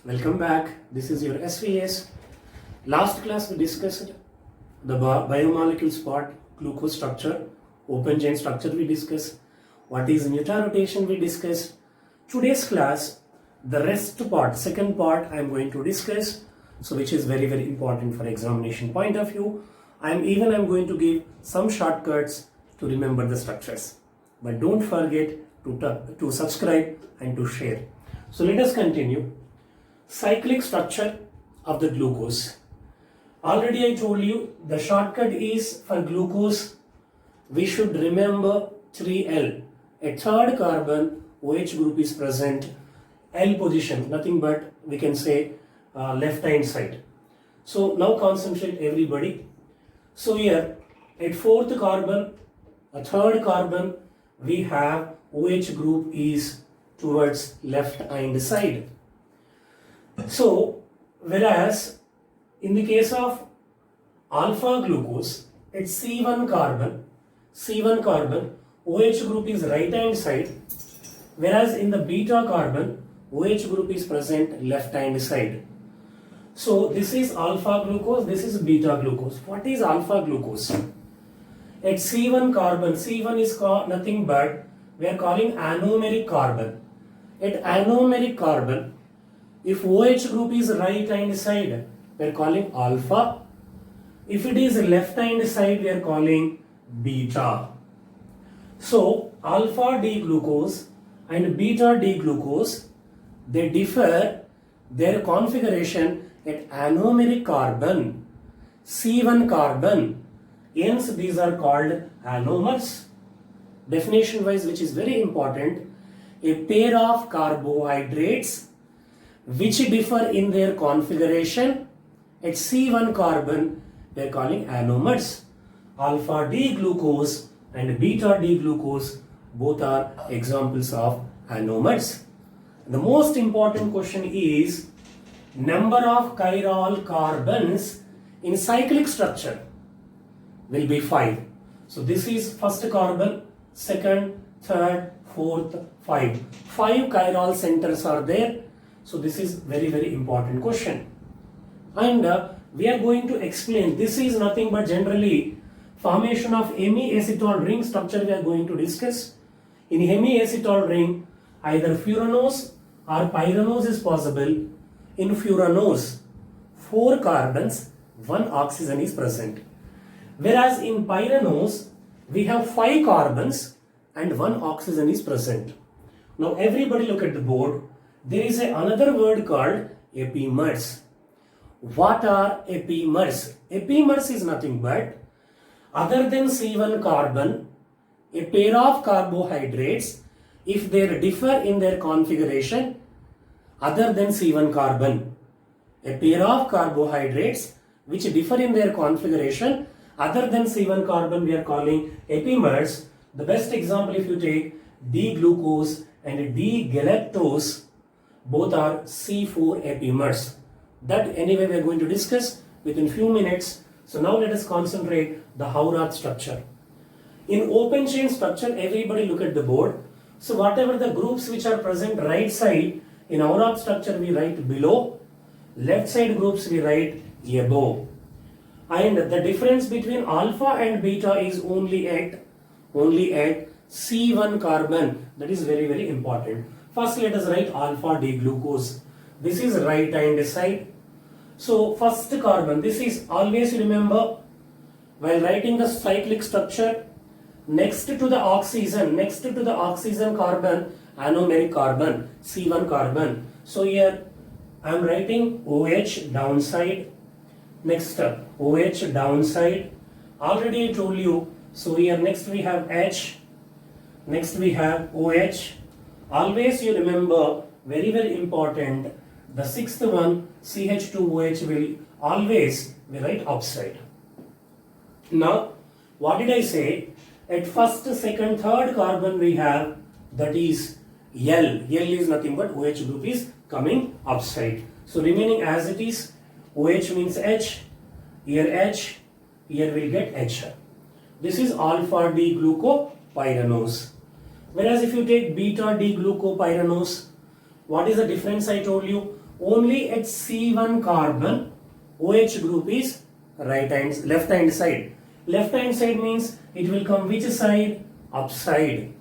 Welcome back. This is your SVS. Last class we discussed the biomolecules part, glucose structure, open chain structure we discussed. What is Newton rotation we discussed. Today's class, the rest part, second part I am going to discuss. So which is very important for examination point of view. I am going to give some shortcuts to remember the structures. But don't forget to subscribe and to share. So let us continue. Cyclic structure of the glucose. Already I told you the shortcut is for glucose we should remember 3L. A third carbon OH group is present. L position, nothing but we can say left hand side. So now concentrate everybody. So here at fourth carbon, a third carbon, we have OH group is towards left hand side. So whereas in the case of alpha glucose, it's C1 carbon, OH group is right hand side, whereas in the beta carbon, OH group is present left hand side. So this is alpha glucose, this is beta glucose. What is alpha glucose? At C1 carbon, C1 is nothing but we are calling anomeric carbon. At anomeric carbon, if OH group is right hand side, we are calling alpha. If it is left hand side, we are calling beta. So alpha D glucose and beta D glucose, they differ their configuration at anomeric carbon, C1 carbon. Hence these are called anomers. Definition wise, which is very important, a pair of carbohydrates which differ in their configuration at C1 carbon, they are calling anomers. Alpha D glucose and beta D glucose both are examples of anomers. The most important question is number of chiral carbons in cyclic structure will be 5. So this is first carbon, second, third, fourth, 5. 5 chiral centers are there. So this is very important question. And we are going to explain, this is nothing but generally formation of hemiacetal ring structure we are going to discuss. In hemiacetal ring, either furanose or pyranose is possible. In furanose, 4 carbons, 1 oxygen is present. Whereas in pyranose, we have 5 carbons and 1 oxygen is present. Now everybody look at the board. There is another word called epimers. What are epimers? Epimers is nothing but other than C1 carbon, a pair of carbohydrates, if they differ in their configuration, other than C1 carbon, a pair of carbohydrates which differ in their configuration, other than C1 carbon, we are calling epimers. The best example, if you take D-glucose and D-galactose, both are C4 epimers. That anyway we are going to discuss within few minutes. So now let us concentrate the Haurath structure. In open chain structure, everybody look at the board. So whatever the groups which are present right side, in Haurath structure we write below, left side groups we write above. And the difference between alpha and beta is only at C1 carbon. That is very important. First let us write alpha D glucose. This is right hand side. So first carbon, this is always remember while writing the cyclic structure, next to the oxygen carbon, anomeric carbon, C1 carbon. So here I am writing OH downside. Next OH downside. Already I told you. So here next we have H. Next we have OH. Always you remember, very important, the sixth one, CH2OH will always be right upside. Now, what did I say? At first, second, third carbon we have, that is L. L is nothing but OH group is coming upside. So remaining as it is, OH means H, here we'll get H. This is alpha D glucopyranose. Whereas if you take beta D glucopyranose, what is the difference I told you? only at C1 carbon OH group is left hand side. Left hand side means it will come which side? Upside.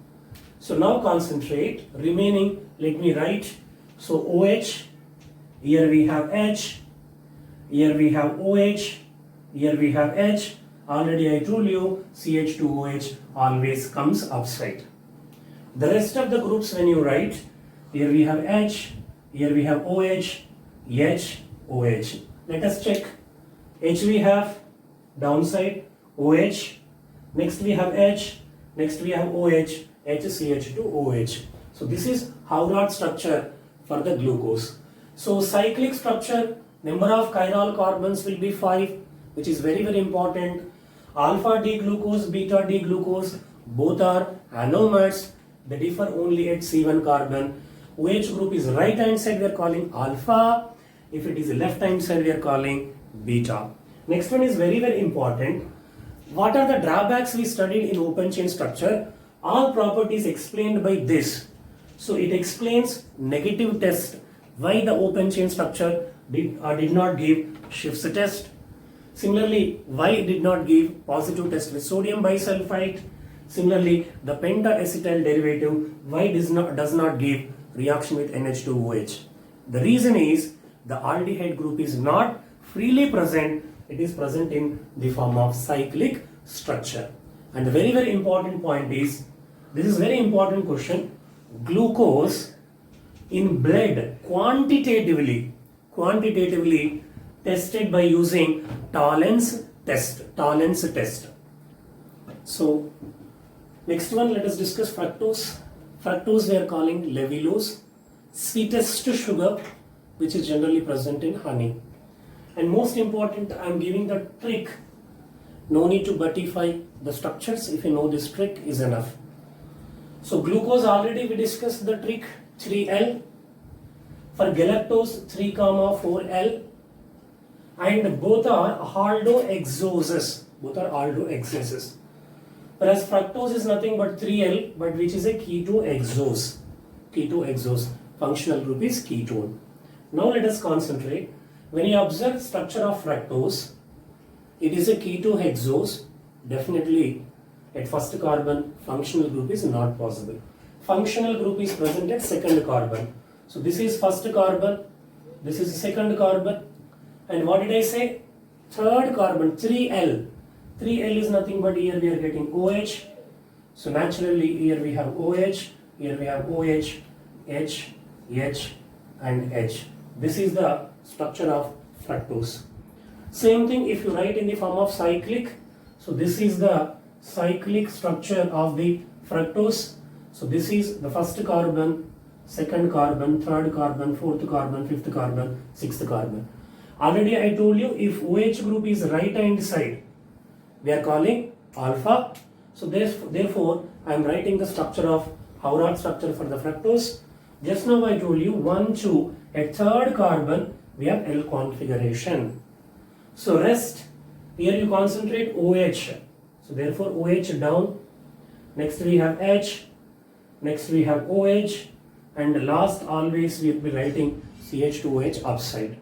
So now concentrate. Remaining, let me write. So OH, here we have H, here we have OH, here we have H. Already I told you CH2OH always comes upside. The rest of the groups when you write, here we have H, here we have OH, H, OH. Let us check. H we have downside, OH. Next we have H, next we have OH, HCH2OH. So this is Howrott structure for the glucose. So cyclic structure, number of chiral carbons will be 5, which is very important. Alpha D glucose, beta D glucose, both are anomers. They differ only at C1 carbon. OH group is right hand side, we are calling alpha. If it is left hand side, we are calling beta. Next one is very important. What are the drawbacks we studied in open chain structure? All properties explained by this. So it explains negative test. Why the open chain structure did not give Schiff's test. Similarly, why it did not give positive test with sodium bisulfite. Similarly, the pentaacetyl derivative, why does not give reaction with NH2OH. The reason is the aldehyde group is not freely present, it is present in the form of cyclic structure. And the very important point is, this is very important question, glucose in blood quantitatively tested by using Tollens test. So next one, let us discuss fructose. Fructose we are calling levulose, sweetest sugar which is generally present in honey. And most important, I am giving the trick. No need to buttify the structures. If you know this trick is enough. So glucose already we discussed the trick 3L. For galactose 3,4L. And both are aldohexoses. Whereas fructose is nothing but 3L, but which is a ketohexose. Functional group is ketone. Now let us concentrate. When you observe structure of fructose, it is a ketohexose. Definitely at first carbon, functional group is not possible. Functional group is present at second carbon. So this is first carbon, this is second carbon. And what did I say? Third carbon, 3L. 3L is nothing but here we are getting OH. So naturally here we have OH, here we have OH, H, and H. This is the structure of fructose. Same thing if you write in the form of cyclic. So this is the cyclic structure of the fructose. So this is the first carbon, second carbon, third carbon, fourth carbon, fifth carbon, sixth carbon. Already I told you if OH group is right hand side, we are calling alpha. So therefore I am writing the structure of Howrott structure for the fructose. Just now I told you 1, 2 at third carbon we have L configuration. So rest, here you concentrate OH. So therefore OH down, next we have H, next we have OH, and last always we will be writing CH2OH upside.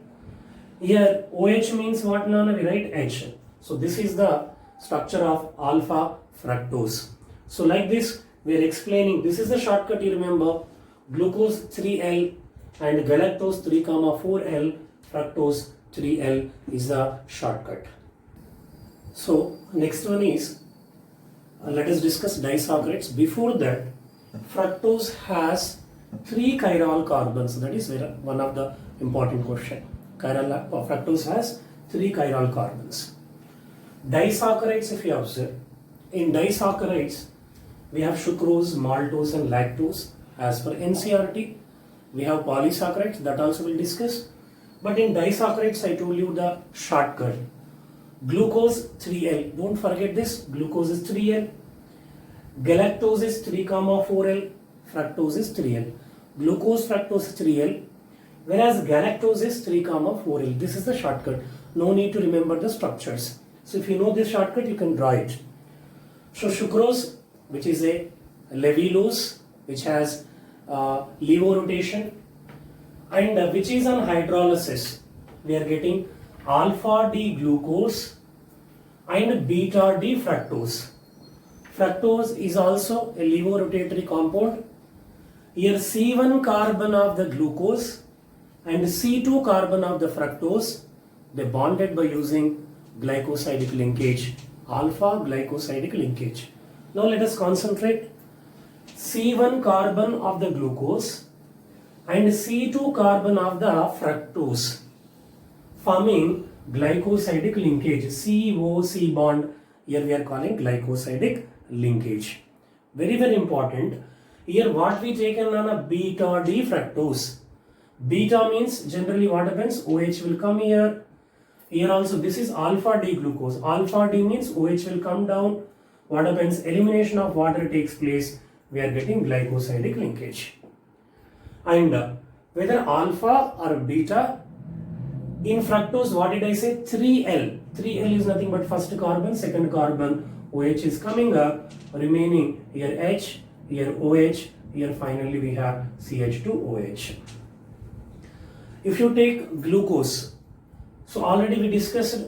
Here OH means what, Nana? We write H. So this is the structure of alpha fructose. So like this we are explaining, this is the shortcut you remember, glucose 3L and galactose 3,4L, fructose 3L is the shortcut. So next one is, let us discuss disaccharides. Before that, fructose has 3 chiral carbons. That is one of the important question. Fructose has 3 chiral carbons. Disaccharides, if you observe, in disaccharides we have sucrose, maltose and lactose. As per NCERT, we have polysaccharides, that also we'll discuss. But in disaccharides I told you the shortcut. Glucose 3L, don't forget this, glucose is 3L, galactose is 3,4L, fructose is 3L. Glucose, fructose 3L, whereas galactose is 3,4L. This is the shortcut. No need to remember the structures. So if you know this shortcut, you can draw it. So sucrose, which is a levulose, which has levo rotation. and which is on hydrolysis. We are getting alpha D glucose and beta D fructose. Fructose is also a levorotatory compound. Here C1 carbon of the glucose and C2 carbon of the fructose, they bonded by using glycosidic linkage, alpha glycosidic linkage. Now let us concentrate. C1 carbon of the glucose and C2 carbon of the fructose forming glycosidic linkage, COC bond. Here we are calling glycosidic linkage. Very, very important. Here what we taken on a beta D fructose. Beta means generally what happens? OH will come here. Here also this is alpha D glucose. Alpha D means OH will come down. What happens? Elimination of water takes place. We are getting glycosidic linkage. And whether alpha or beta, in fructose what did I say? 3L. 3L is nothing but first carbon, second carbon. OH is coming up. Remaining here H, here OH, here finally we have CH2OH. If you take glucose, so already we discussed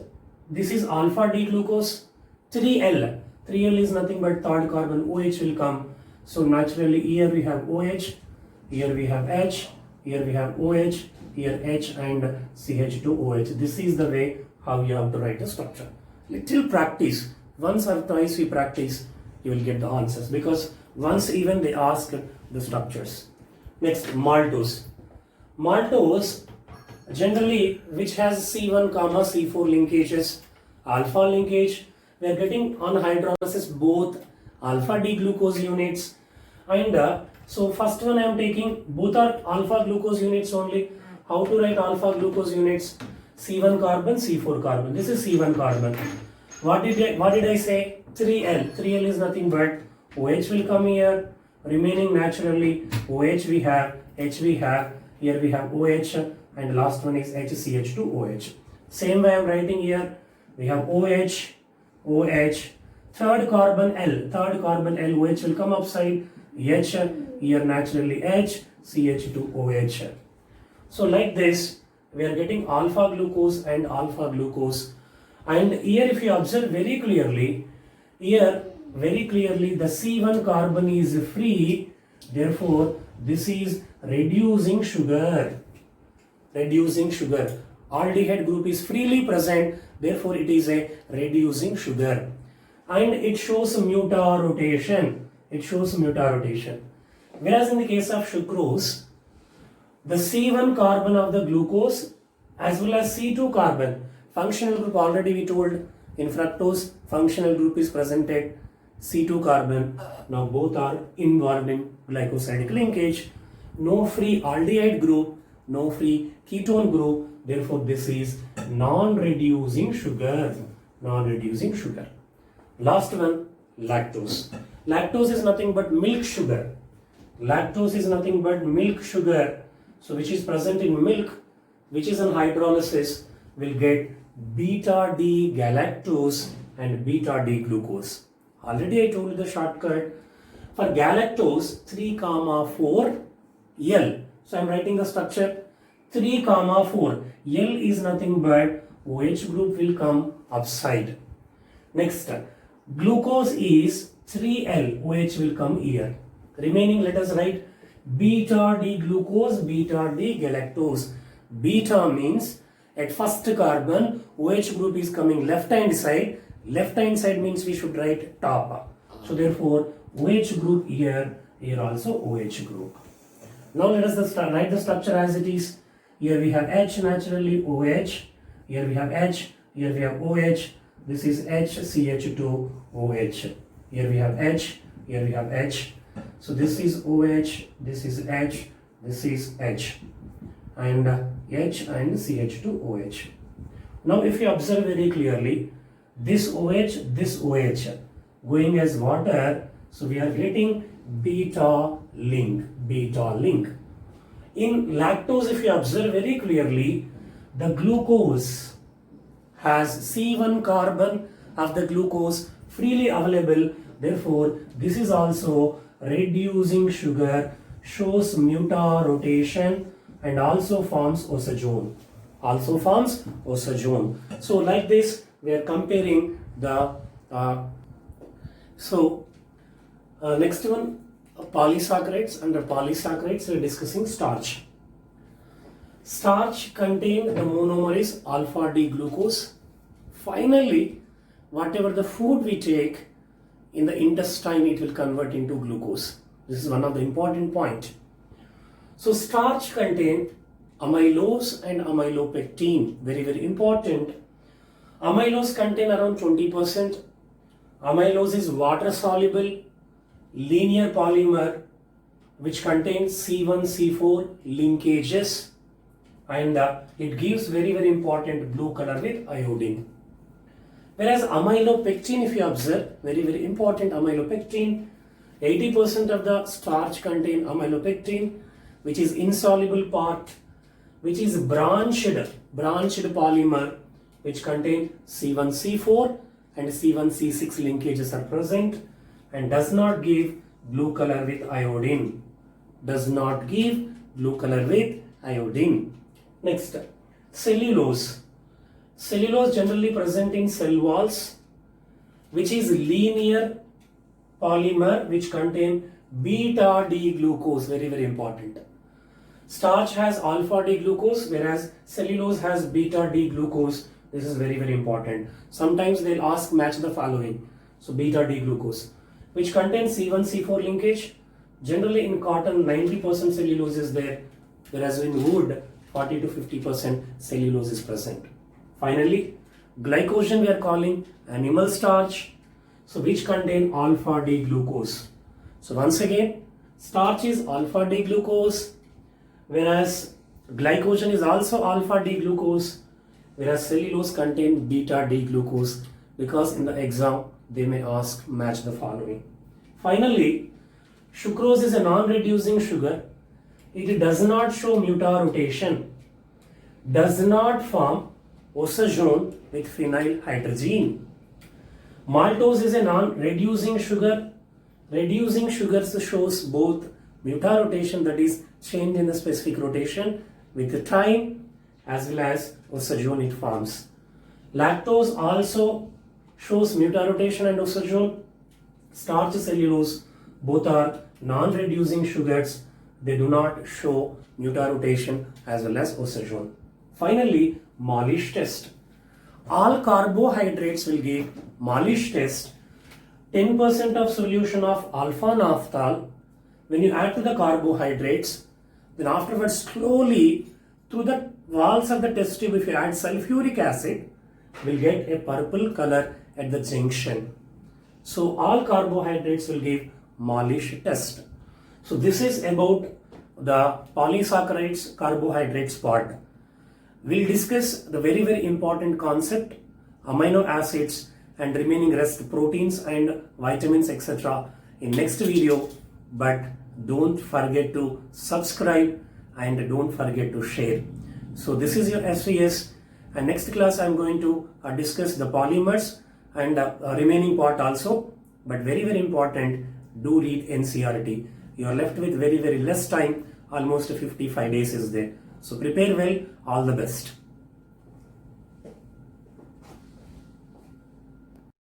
this is alpha D glucose, 3L. 3L is nothing but third carbon, OH will come. So naturally here we have OH, here we have H, here we have OH, here H and CH2OH. This is the way how you have to write the structure. Little practice, once or twice we practice, you will get the answers, because once even they ask the structures. Next, maltose. Maltose generally which has C1 comma C4 linkages, alpha linkage. We are getting on hydrolysis both alpha D glucose units, and so first one I am taking, both are alpha glucose units only. How to write alpha glucose units? C1 carbon, C4 carbon. This is C1 carbon. What did I say? 3L. 3L is nothing but OH will come here. Remaining naturally OH we have, H we have, here we have OH, and last one is HCH2OH. Same way I am writing here. We have OH, OH, third carbon L, OH will come upside, H, here naturally H, CH2OH. So like this, we are getting alpha glucose and alpha glucose. And here if you observe very clearly, here very clearly the C1 carbon is free, therefore this is reducing sugar. Reducing sugar. Aldehyde group is freely present, therefore it is a reducing sugar. And it shows mutarotation. It shows mutarotation. Whereas in the case of sucrose, the C1 carbon of the glucose as well as C2 carbon, functional group already we told in fructose, functional group is presented C2 carbon. Now both are involved in glycosidic linkage. No free aldehyde group, no free ketone group. Therefore, this is non-reducing sugar. Non-reducing sugar. Last one, lactose. Lactose is nothing but milk sugar. Lactose is nothing but milk sugar. So, which is present in milk, which is on hydrolysis, will get beta D galactose and beta D glucose. Already I told you the shortcut. For galactose, 3, 4, L. So, I am writing the structure 3, 4. L is nothing but OH group will come upside. Next, glucose is 3L, OH will come here. Remaining, let us write beta D glucose, beta D galactose. Beta means at first carbon, OH group is coming left hand side. Left hand side means we should write top. So therefore, OH group here, here also OH group. Now let us write the structure as it is. Here we have H naturally, OH. Here we have H, here we have OH. This is HCH2OH. Here we have H, here we have H. So this is OH, this is H, this is H. And H and CH2OH. Now if you observe very clearly, this OH going as water, so we are getting beta link. In lactose, if you observe very clearly, the glucose has C1 carbon of the glucose freely available. Therefore, this is also reducing sugar, shows mutarotation. and also forms osazone. Also forms osazone. So like this, we are comparing the next one, polysaccharides. Under polysaccharides, we are discussing starch. Starch contain the monomer is alpha D glucose. Finally, whatever the food we take in the intestine, it will convert into glucose. This is one of the important point. So starch contain amylose and amylopectin. Very, very important. Amylose contain around 20%. Amylose is water soluble linear polymer which contains C1C4 linkages, and it gives very, very important blue color with iodine. Whereas amylopectin, if you observe, very, very important, amylopectin, 80% of the starch contain amylopectin, which is insoluble part, which is branched polymer, which contain C1C4 and C1C6 linkages are present, and does not give blue color with iodine. Does not give blue color with iodine. Next, cellulose. Cellulose generally present in cell walls, which is linear polymer which contain beta D glucose. Very, very important. Starch has alpha D glucose, whereas cellulose has beta D glucose. This is very, very important. Sometimes they'll ask match the following. So beta D glucose, which contains C1C4 linkage. Generally in cotton 90% cellulose is there, whereas in wood 40 to 50% cellulose is present. Finally, glycogen we are calling animal starch, so which contain alpha D glucose. So once again, starch is alpha D glucose, whereas glycogen is also alpha D glucose, whereas cellulose contain beta D glucose, because in the exam they may ask match the following. Finally, sucrose is a non-reducing sugar. It does not show mutarotation, does not form osazone with phenyl hydrazine. Maltose is a non-reducing sugar. Reducing sugars shows both mutarotation, that is change in the specific rotation with the time, as well as osazone it forms. Lactose also shows mutarotation and osazone. Starch, cellulose, both are non-reducing sugars. They do not show mutarotation as well as osazone. Finally, Molish test. All carbohydrates will give Molish test. 10% of solution of alpha naphthol. When you add to the carbohydrates, then afterwards slowly through the walls of the test tube, if you add sulfuric acid, will get a purple color at the junction. So all carbohydrates will give Molish test. So this is about the polysaccharides carbohydrates part. We'll discuss the very, very important concept, amino acids and remaining rest proteins and vitamins, etc. in next video. But don't forget to subscribe and don't forget to share. So this is your SVS, and next class I'm going to discuss the polymers and remaining part also. But very, very important, do read NCERT. You are left with very, very less time, almost 55 days is there. So prepare well, all the best.